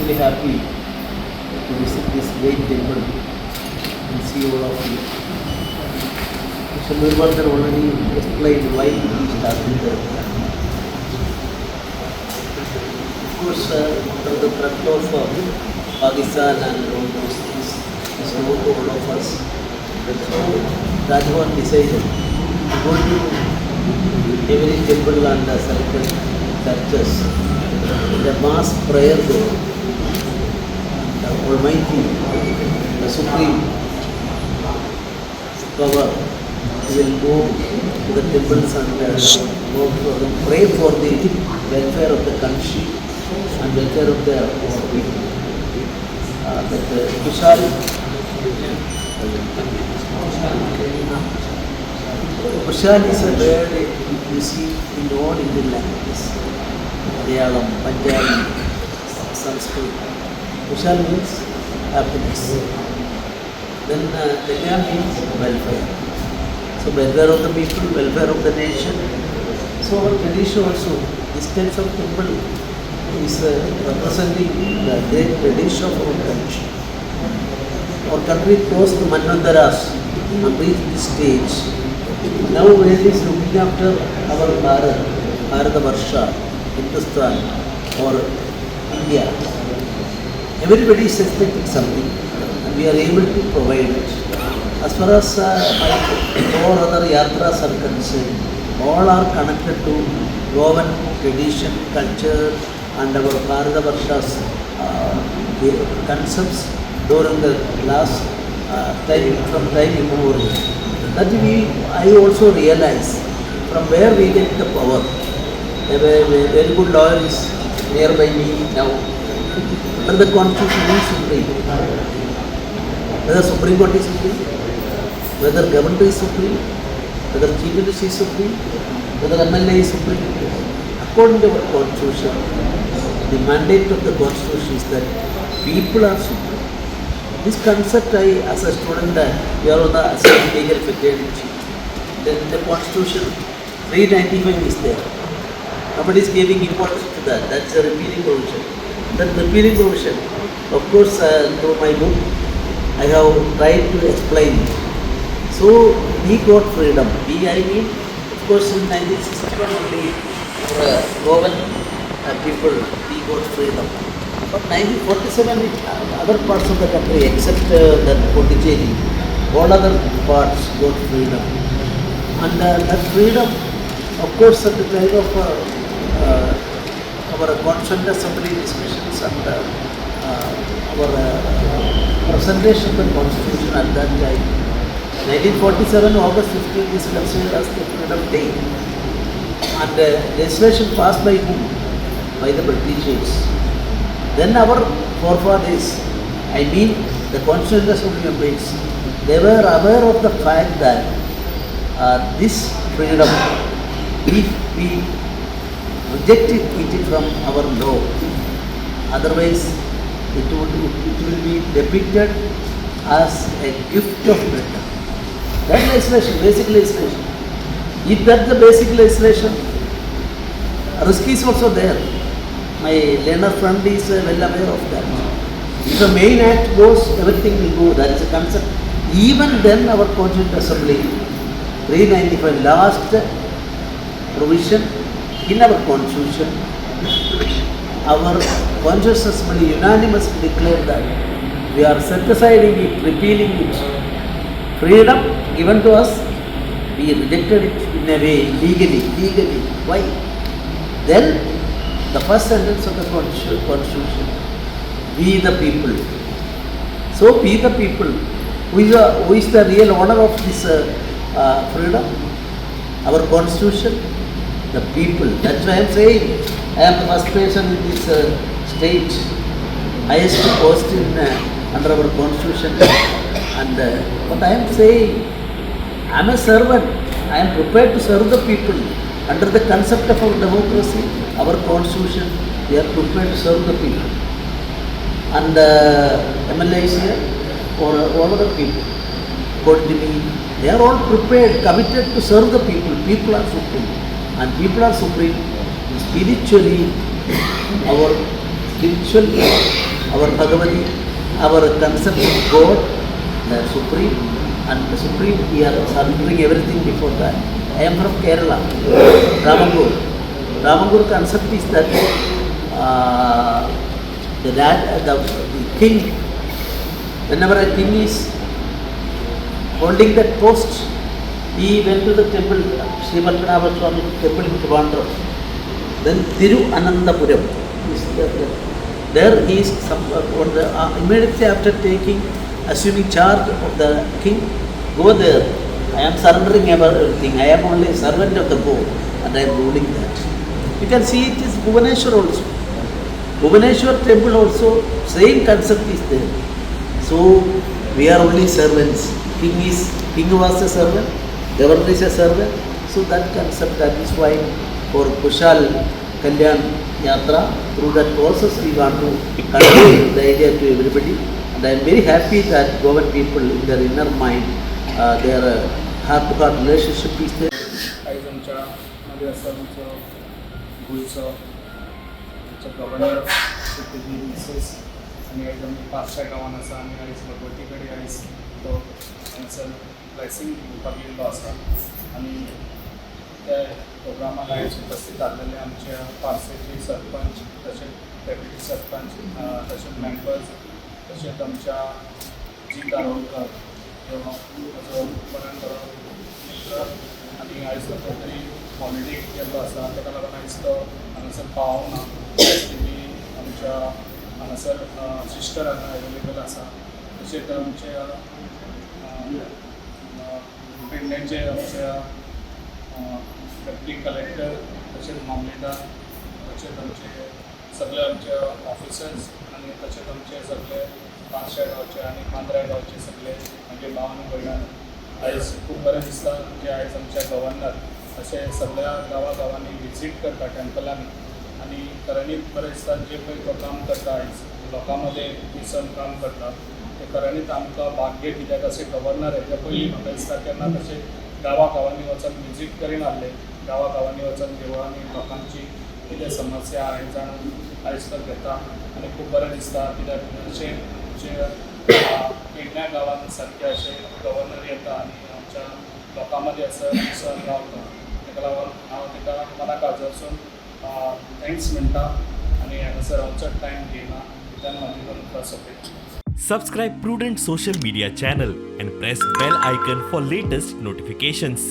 extremely happy to visit this great temple and see all of you. Mr. Nirvardhan already explained why he started there. Of course, under the threat of Pakistan and all those things, is known to all of us. So, Rajwan decided to go to every temple and selected churches. The mass prayer there. The Almighty, the Supreme Power will go to the temples and pray for the welfare of the country and welfare of the people. Kushal is a word you see in all Indian languages. Malayalam, Punjabi, Sanskrit. Kushal means happiness. Then Kalyan means welfare. So welfare of the people, welfare of the nation. So our tradition also, this type of temple is representing the great tradition of our country. Our country crossed the Manvantaras and reached this stage. Now it is looking after our Bharat Varsha, Hindustan or India. Everybody is expecting something and we are able to provide it. As far as four other yatras are concerned, all are connected to Goan tradition, culture and our Bharat Varsha's concepts during the last time, from time immemorial. That I also realize from where we get the power. A very good lawyer is nearby me now. But the constitution is supreme. Whether Supreme Court is supreme, whether government is supreme, whether chief minister is supreme, whether MLA is supreme. According to our constitution, the mandate of the constitution is that people are supreme. This concept as a student, we are on the same legal fraternity. Then the constitution 395 is there. Nobody is giving importance to that. That's a repealing provision. That repealing provision, of course, through my book, I have tried to explain. So we got freedom. I mean, of course, in 1961 only for Goan people, we got freedom. But 1947, other parts of the country, except that Pondicherry, all other parts got freedom. And that freedom, of course, at the time of our Constituent Assembly discussions and our presentation of the Constitution at that time, 1947, August 15 is considered as the Freedom Day. And legislation passed by whom? By the Britishers. Then our forefathers, I mean the Constituent Assembly members, they were aware of the fact that this freedom, if we rejected it from our law, otherwise it will be depicted as a gift of Britain. That legislation, basic legislation. If that's the basic legislation, risk is also there. My learner friend is well aware of that. If the main act goes, everything will go. That is a concept. Even then, our Constituent Assembly, 395, last provision in our Constitution, our Constituent Assembly unanimously declared that we are set aside it, repealing it. Freedom given to us, we rejected it in a way, legally. Why? Then, the first sentence of the Constitution, we the people. So, we the people. Who is the real owner of this freedom? Our Constitution, the people. That's why I am saying, I am the first person in this state, highest post under our Constitution. And what I am saying, I am a servant. I am prepared to serve the people. Under the concept of our democracy, our Constitution, we are prepared to serve the people. And MLAs here, or all other people, according to me, they are all prepared, committed to serve the people. People are supreme. And people are supreme spiritually. Our spiritual our Bhagavati, our concept of God, the Supreme, and the Supreme, we are surrendering everything before that. I am from Kerala, Ramangur. Ramangur concept is that the king, whenever a king is holding that post, he went to the temple, Sri Padmanabha Swami temple in Trivandrum. Then Thiru Anandapuram is there he is immediately after assuming charge of the king, go there. I am surrendering everything. I am only a servant of the board and I am ruling that. You can see it is Bhubaneswar also. Bhubaneswar temple also, same concept is there. So we are only servants. King was a servant, governor is a servant. So that concept, that is why for Sukh Kalyan Yatra, through that process we want to convey the idea to everybody. And I am very happy that Goan people in their inner mind, their heart-to-heart relationship is there. आयज आमच्या मध्ये आसा आमचो गोंयचो governor तेजी Mrs आनी आयज आमी पार्शा गांवान आसा आनी आयज भगवती कडेन आयज तो हांगासर ब्लेसिंग दिवपाक येयल्लो आसा आनी त्या प्रोग्रामान आयज उपस्थित आसलेले आमच्या पार्सेचे सरपंच तशेंच डेप्युटी सरपंच तशेंच मेंबर्स तशेंच आमच्या जीत आरोलकर जो म्हजो बऱ्यान बरो मित्र आनी आयज तो खंय तरी हॉलिडे गेल्लो आसा ताका लागून आयज तो हांगासर पावना आयज तेमी आमच्या हांगासर सिस्टर हांगा एवेलेबल आसा तशेंच आमच्या पेडणेचे आमच्या डिप्टी कलेक्टर तशेंच मामलेदार तशेंच आमचे सगळे आमचे ऑफिसर्स आनी तशेंच आमचे सगळे पार्शा गांवचे आनी मांद्रा गांवचे सगळे आमचे भाव आनी भयणां आयज खूब बरें दिसता जे आयज आमच्या गव्हर्नर अशे सगळ्या गांवांनी विजीट करता टेम्पलांनी आनी खऱ्यांनीच बरें दिसता जे पळय तो काम करता आयज लोकां मदें मिसळून काम करता ते खऱ्यांनीच आमकां भाग्य कित्याक अशे गव्हर्नर हेच्या पयलीं म्हाका दिसता केन्ना तशे गांवांनी वचून विजीट करीन आहले गांवांनी वचून देवळांनी लोकांची कितें समस्या हांवें जाणून आयज तो घेता आनी खूब बरें दिसता कित्याक अशे जे पेडण्या गांवांत सारके अशे गव्हर्नर येता आनी आमच्या लोकां मदीं असो मिसळून रावता ताका लागून हांव ताका मनाक आजरसून थँक्स म्हणटा आनी हांगासर आमचो टायम घेयना त्यान म्हाजे करून plus okay. Subscribe Prudent social media channel and press bell icon for latest notifications.